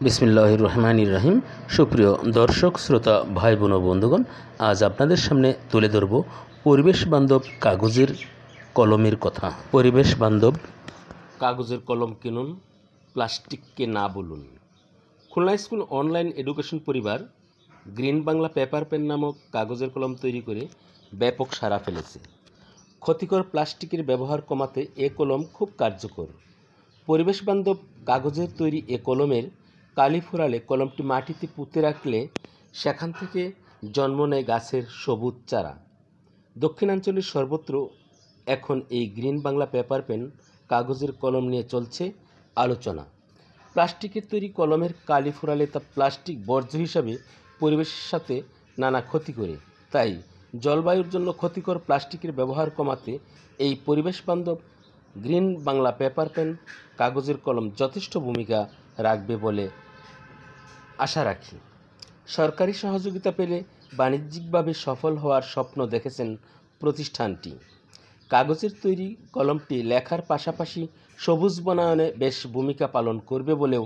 বিসমিল্লাহির রহমানির রহিম। সুপ্রিয় দর্শক শ্রোতা ভাই বোন ও বন্ধুগণ, আজ আপনাদের সামনে তুলে ধরব পরিবেশ বান্ধব কাগজের কলমের কথা। পরিবেশ বান্ধব কাগজের কলম কিনুন, প্লাস্টিককে না বলুন। খুলনা স্কুল অনলাইন এডুকেশন পরিবার গ্রিন বাংলা পেপার পেন নামক কাগজের কলম তৈরি করে ব্যাপক সাড়া ফেলেছে। ক্ষতিকর প্লাস্টিকের ব্যবহার কমাতে এ কলম খুব কার্যকর। পরিবেশ বান্ধব কাগজের তৈরি এ কলমের কালি ফোরালে কলমটি মাটিতে পুঁতে রাখলে সেখান থেকে জন্ম নেয় গাছের সবুজ চারা। দক্ষিণাঞ্চলের সর্বত্র এখন এই গ্রিন বাংলা পেপার পেন কাগজের কলম নিয়ে চলছে আলোচনা। প্লাস্টিকের তৈরি কলমের কালি ফোরালে তা প্লাস্টিক বর্জ্য হিসাবে পরিবেশের সাথে নানা ক্ষতি করে। তাই জলবায়ুর জন্য ক্ষতিকর প্লাস্টিকের ব্যবহার কমাতে এই পরিবেশ বান্ধব গ্রিন বাংলা পেপার পেন কাগজের কলম যথেষ্ট ভূমিকা রাখবে বলে আশা রাখি। সরকারি সহযোগিতা পেলে বাণিজ্যিকভাবে সফল হওয়ার স্বপ্ন দেখেছেন প্রতিষ্ঠানটি। কাগজের তৈরি কলমটি লেখার পাশাপাশি সবুজ বনায়নে বেশ ভূমিকা পালন করবে বলেও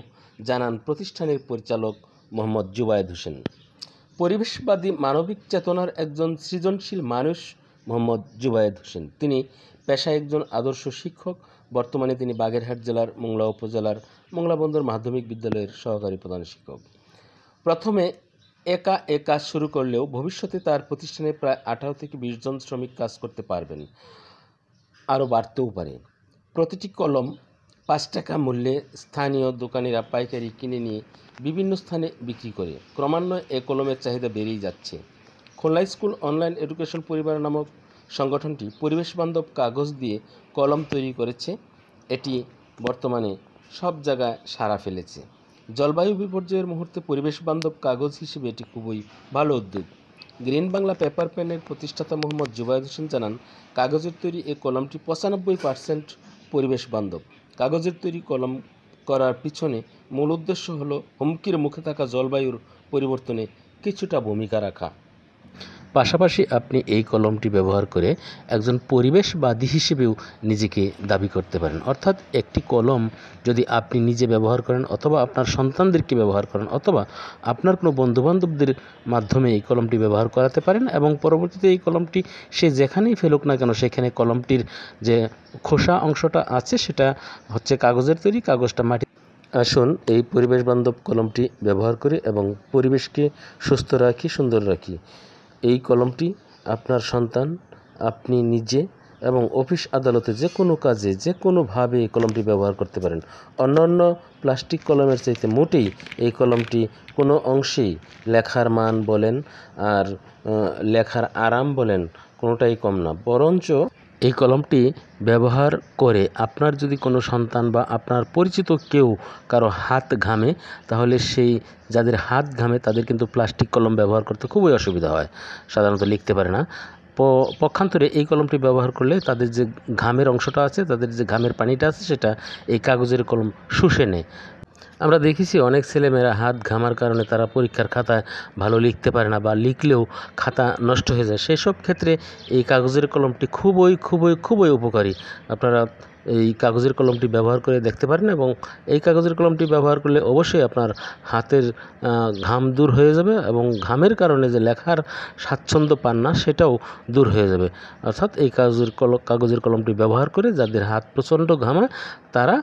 জানান প্রতিষ্ঠানের পরিচালক মোহাম্মদ জুবায়েদ হোসেন। পরিবেশবাদী মানবিক চেতনার একজন সৃজনশীল মানুষ মোহাম্মদ জুবায়েদ হোসেন। তিনি পেশায় একজন আদর্শ শিক্ষক। বর্তমানে তিনি বাগেরহাট জেলার মোংলা উপজেলার মোংলা বন্দর মাধ্যমিক বিদ্যালয়ের সহকারী প্রধান শিক্ষক। প্রথমে একা কাজ শুরু করলেও ভবিষ্যতে তার প্রতিষ্ঠানে প্রায় 18 থেকে 20 জন শ্রমিক কাজ করতে পারবেন, আরও বাড়তেও পারে। প্রতিটি কলম 5 টাকা মূল্যে স্থানীয় দোকানিরা পাইকারি কিনে নিয়ে বিভিন্ন স্থানে বিক্রি করে। ক্রমান্বয়ে এ কলমের চাহিদা বেড়েই যাচ্ছে। খুলনা স্কুল অনলাইন এডুকেশন পরিবার নামক সংগঠনটি পরিবেশ বান্ধব কাগজ দিয়ে কলম তৈরি করেছে। এটি বর্তমানে সব জায়গায় সাড়া ফেলেছে। জলবায়ু বিপর্যয়ের মুহূর্তে পরিবেশ বান্ধব কাগজ হিসেবে এটি খুবই ভালো উদ্যোগ। গ্রিন বাংলা পেপার পেনের প্রতিষ্ঠাতা মোহাম্মদ জুবায়েদ হোসেন জানান, কাগজের তৈরি এই কলমটি 95% পরিবেশ বান্ধব। কাগজের তৈরি কলম করার পিছনে মূল উদ্দেশ্য হলো হুমকির মুখে থাকা জলবায়ুর পরিবর্তনে কিছুটা ভূমিকা রাখা। পাশাপাশি আপনি এই কলমটি ব্যবহার করে একজন পরিবেশবাদী হিসেবেও নিজেকে দাবি করতে পারেন। অর্থাৎ একটি কলম যদি আপনি নিজে ব্যবহার করেন অথবা আপনার সন্তানদেরকে ব্যবহার করেন অথবা আপনার কোনো বন্ধুবান্ধবদের মাধ্যমে এই কলমটি ব্যবহার করাতে পারেন এবং পরবর্তীতে এই কলমটি সে যেখানেই ফেলুক না কেন সেখানে কলমটির যে খোসা অংশটা আছে সেটা হচ্ছে কাগজের তৈরি, কাগজটা মাটি। আসুন এই পরিবেশ বান্ধব কলমটি ব্যবহার করি এবং পরিবেশকে সুস্থ রাখি, সুন্দর রাখি। এই কলমটি আপনার সন্তান, আপনি নিজে এবং অফিস আদালতে যে কোনো কাজে যে কোনোভাবে এই কলমটি ব্যবহার করতে পারেন। অন্যান্য প্লাস্টিক কলমের চাইতে মোটেই এই কলমটি কোনো অংশেই লেখার মান বলেন আর লেখার আরাম বলেন কোনোটাই কম না। বরঞ্চ এই কলমটি ব্যবহার করে আপনার যদি কোনো সন্তান বা আপনার পরিচিত কেউ কারো হাত ঘামে, তাহলে সেই যাদের হাত ঘামে তাদের কিন্তু প্লাস্টিক কলম ব্যবহার করতে খুবই অসুবিধা হয়, সাধারণত লিখতে পারে না। পক্ষান্তরে এই কলমটি ব্যবহার করলে তাদের যে ঘামের অংশটা আছে, তাদের যে ঘামের পানিটা আছে সেটা এই কাগজের কলম শুষে নেয়। আমরা দেখেছি অনেক ছেলেমেয়েরা হাত ঘামার কারণে তারা পরীক্ষার খাতায় ভালো লিখতে পারে না বা লিখলেও খাতা নষ্ট হয়ে যায়। সেসব ক্ষেত্রে এই কাগজের কলমটি খুবই উপকারী। আপনারা এই কাগজের কলমটি ব্যবহার করে দেখতে পারেন এবং এই কাগজের কলমটি ব্যবহার করলে অবশ্যই আপনার হাতের ঘাম দূর হয়ে যাবে এবং ঘামের কারণে যে লেখার স্বাচ্ছন্দ্য পান না সেটাও দূর হয়ে যাবে। অর্থাৎ এই কাগজের কলমটি ব্যবহার করে যাদের হাত প্রচণ্ড ঘামায় তারা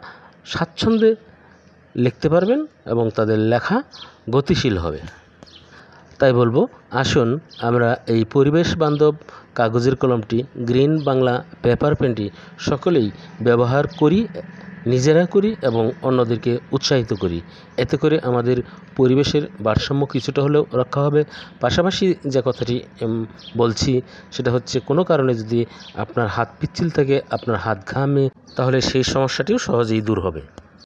স্বাচ্ছন্দ্যে লিখতে পারবেন এবং তাদের লেখা গতিশীল হবে। তাই বলবো, আসুন আমরা এই পরিবেশ বান্ধব কাগজের কলমটি গ্রিন বাংলা পেপার পেনটি সকলেই ব্যবহার করি, নিজেরা করি এবং অন্যদেরকে উৎসাহিত করি। এতে করে আমাদের পরিবেশের ভারসাম্য কিছুটা হলেও রক্ষা হবে। পাশাপাশি যে কথাটি বলছি সেটা হচ্ছে, কোনো কারণে যদি আপনার হাত পিচ্ছিল থাকে, আপনার হাত ঘামে, তাহলে সেই সমস্যাটিও সহজেই দূর হবে।